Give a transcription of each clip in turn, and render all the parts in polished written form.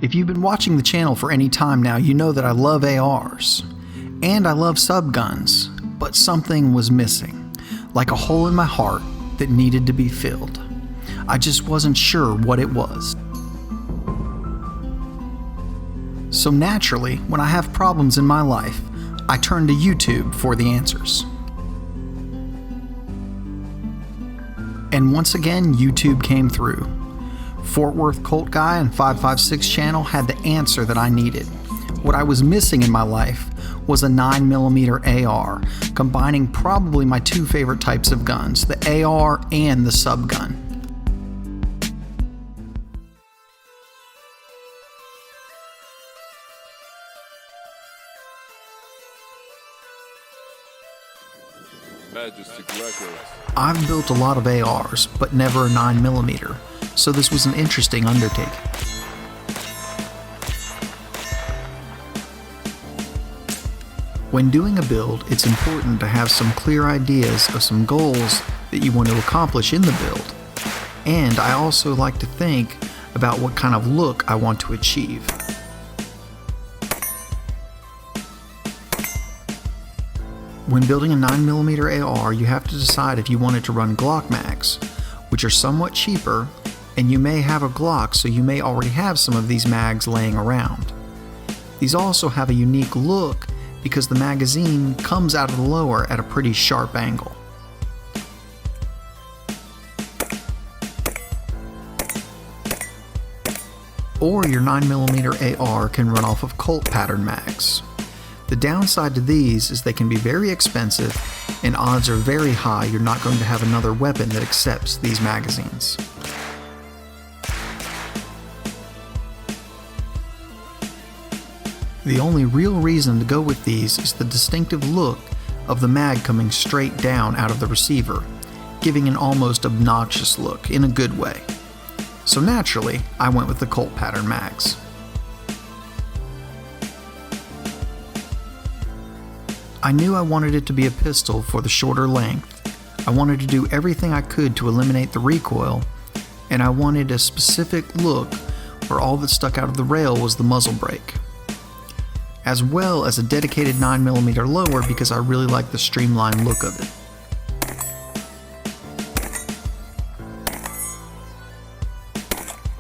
If you've been watching the channel for any time now, you know that I love ARs. And I love subguns, but something was missing, like a hole in my heart that needed to be filled. I just wasn't sure what it was. So naturally, when I have problems in my life, I turn to YouTube for the answers. And once again, YouTube came through. Fort Worth Colt Guy and 556 channel had the answer that I needed. What I was missing in my life was a 9mm AR, combining probably my two favorite types of guns, the AR and the subgun. Magestic Records. I've built a lot of ARs, but never a 9mm, so this was an interesting undertaking. When doing a build, it's important to have some clear ideas of some goals that you want to accomplish in the build. And I also like to think about what kind of look I want to achieve. When building a 9mm AR, you have to decide if you want it to run Glock mags, which are somewhat cheaper, and you may have a Glock, so you may already have some of these mags laying around. These also have a unique look because the magazine comes out of the lower at a pretty sharp angle. Or your 9mm AR can run off of Colt pattern mags. The downside to these is they can be very expensive, and odds are very high you're not going to have another weapon that accepts these magazines. The only real reason to go with these is the distinctive look of the mag coming straight down out of the receiver, giving an almost obnoxious look in a good way. So naturally, I went with the Colt pattern mags. I knew I wanted it to be a pistol for the shorter length. I wanted to do everything I could to eliminate the recoil, and I wanted a specific look where all that stuck out of the rail was the muzzle break, as well as a dedicated 9mm lower because I really like the streamlined look of it.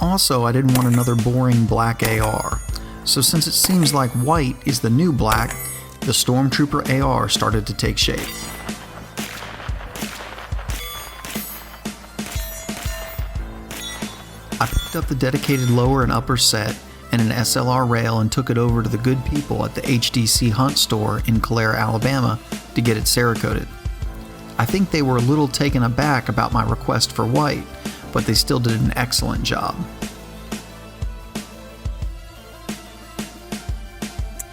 Also, I didn't want another boring black AR, so since it seems like white is the new black, the Stormtrooper AR started to take shape. I picked up the dedicated lower and upper set and an SLR rail and took it over to the good people at the HDC Hunt store in Calera, Alabama to get it Cerakoted. I think they were a little taken aback about my request for white, but they still did an excellent job.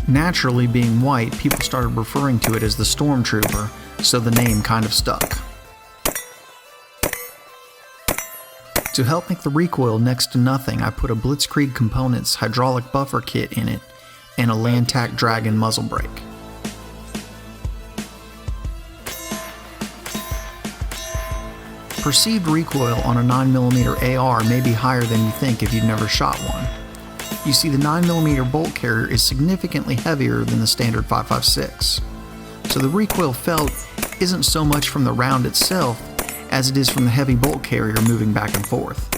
Naturally, being white, people started referring to it as the Stormtrooper, so the name kind of stuck. To help make the recoil next to nothing, I put a Blitzkrieg Components hydraulic buffer kit in it and a Lantac Dragon muzzle brake. Perceived recoil on a 9mm AR may be higher than you think if you've never shot one. You see, the 9mm bolt carrier is significantly heavier than the standard 5.56, so the recoil felt isn't so much from the round itself as it is from the heavy bolt carrier moving back and forth.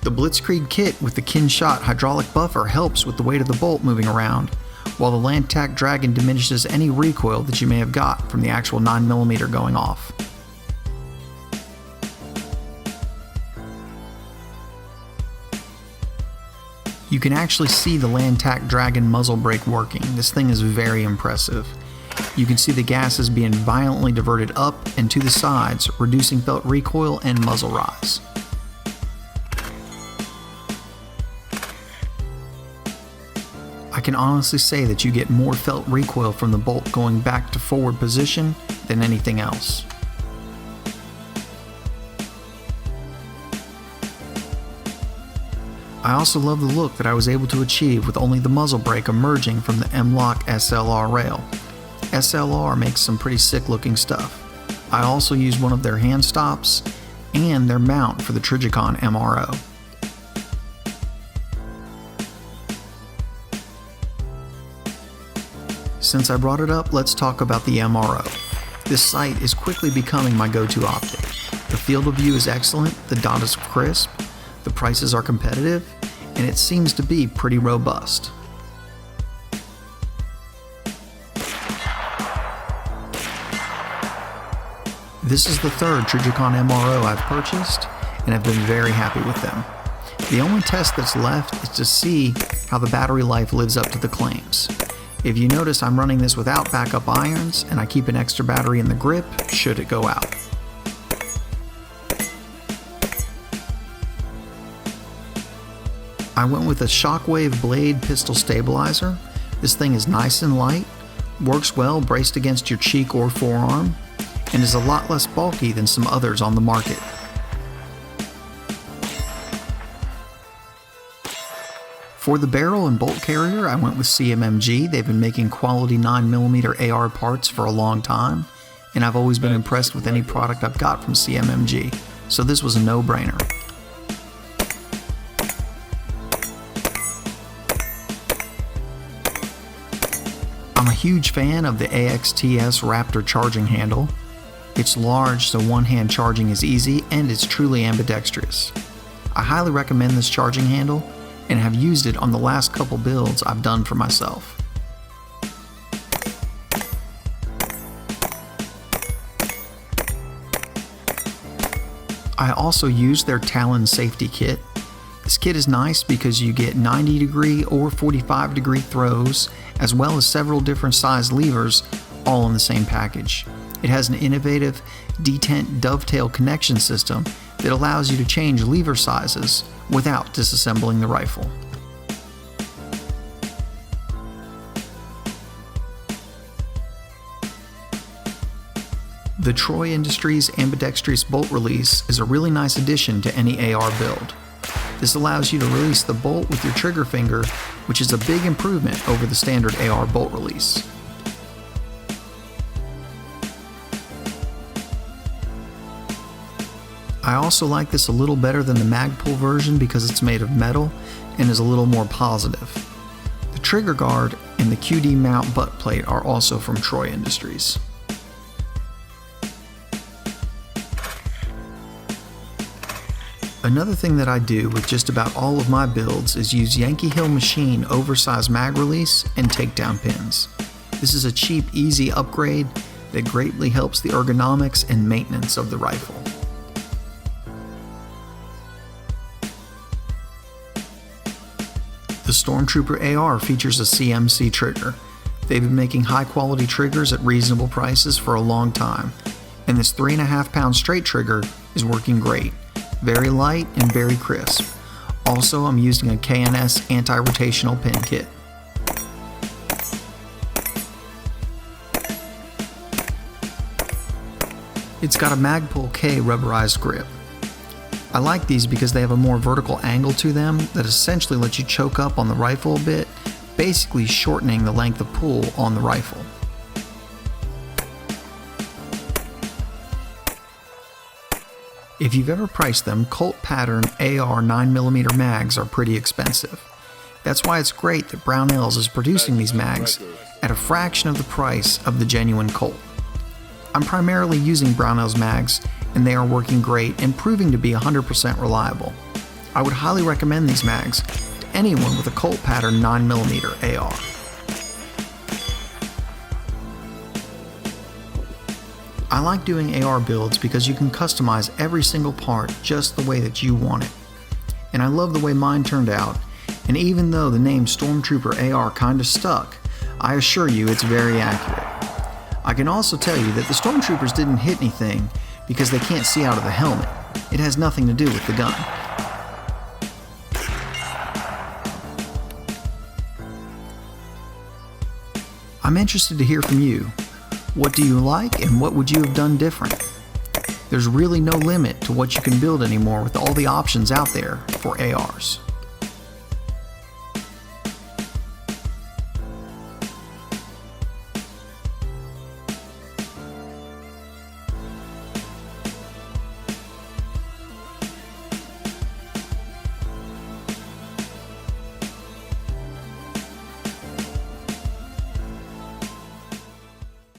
The Blitzkrieg kit with the Kinshot hydraulic buffer helps with the weight of the bolt moving around, while the Lantac Dragon diminishes any recoil that you may have got from the actual 9mm going off. You can actually see the Lantac Dragon muzzle brake working. This thing is very impressive. You can see the gases being violently diverted up and to the sides, reducing felt recoil and muzzle rise. I can honestly say that you get more felt recoil from the bolt going back to forward position than anything else. I also love the look that I was able to achieve with only the muzzle brake emerging from the M-Lock SLR rail. SLR makes some pretty sick looking stuff. I also used one of their hand stops and their mount for the Trigicon MRO. Since I brought it up, let's talk about the MRO. This sight is quickly becoming my go-to optic. The field of view is excellent, the dot is crisp, the prices are competitive, and it seems to be pretty robust. This is the third Trigicon MRO I've purchased, and I've been very happy with them. The only test that's left is to see how the battery life lives up to the claims. If you notice, I'm running this without backup irons, and I keep an extra battery in the grip should it go out. I went with a Shockwave blade pistol stabilizer. This thing is nice and light, works well braced against your cheek or forearm, and is a lot less bulky than some others on the market. For the barrel and bolt carrier, I went with CMMG. They've been making quality 9mm AR parts for a long time, and I've always been impressed with any product I've got from CMMG, so this was a no-brainer. I'm a huge fan of the AXTS Raptor charging handle. It's large, so one-hand charging is easy, and it's truly ambidextrous. I highly recommend this charging handle, and have used it on the last couple builds I've done for myself. I also used their Talon safety kit. This kit is nice because you get 90-degree or 45-degree throws, as well as several different size levers, all in the same package. It has an innovative detent dovetail connection system that allows you to change lever sizes without disassembling the rifle. The Troy Industries ambidextrous bolt release is a really nice addition to any AR build. This allows you to release the bolt with your trigger finger, which is a big improvement over the standard AR bolt release. I also like this a little better than the Magpul version because it's made of metal and is a little more positive. The trigger guard and the QD mount butt plate are also from Troy Industries. Another thing that I do with just about all of my builds is use Yankee Hill Machine oversized mag release and takedown pins. This is a cheap, easy upgrade that greatly helps the ergonomics and maintenance of the rifle. The Stormtrooper AR features a CMC trigger. They've been making high quality triggers at reasonable prices for a long time, and this 3.5 pound straight trigger is working great. Very light and very crisp. Also, I'm using a KNS anti-rotational pin kit. It's got a Magpul K rubberized grip. I like these because they have a more vertical angle to them that essentially lets you choke up on the rifle a bit, basically shortening the length of pull on the rifle. If you've ever priced them, Colt pattern AR 9mm mags are pretty expensive. That's why it's great that Brownells is producing these mags at a fraction of the price of the genuine Colt. I'm primarily using Brownells mags, and they are working great and proving to be 100% reliable. I would highly recommend these mags to anyone with a Colt pattern 9mm AR. I like doing AR builds because you can customize every single part just the way that you want it. And I love the way mine turned out, and even though the name Stormtrooper AR kinda stuck, I assure you it's very accurate. I can also tell you that the Stormtroopers didn't hit anything because they can't see out of the helmet. It has nothing to do with the gun. I'm interested to hear from you. What do you like and what would you have done different? There's really no limit to what you can build anymore with all the options out there for ARs.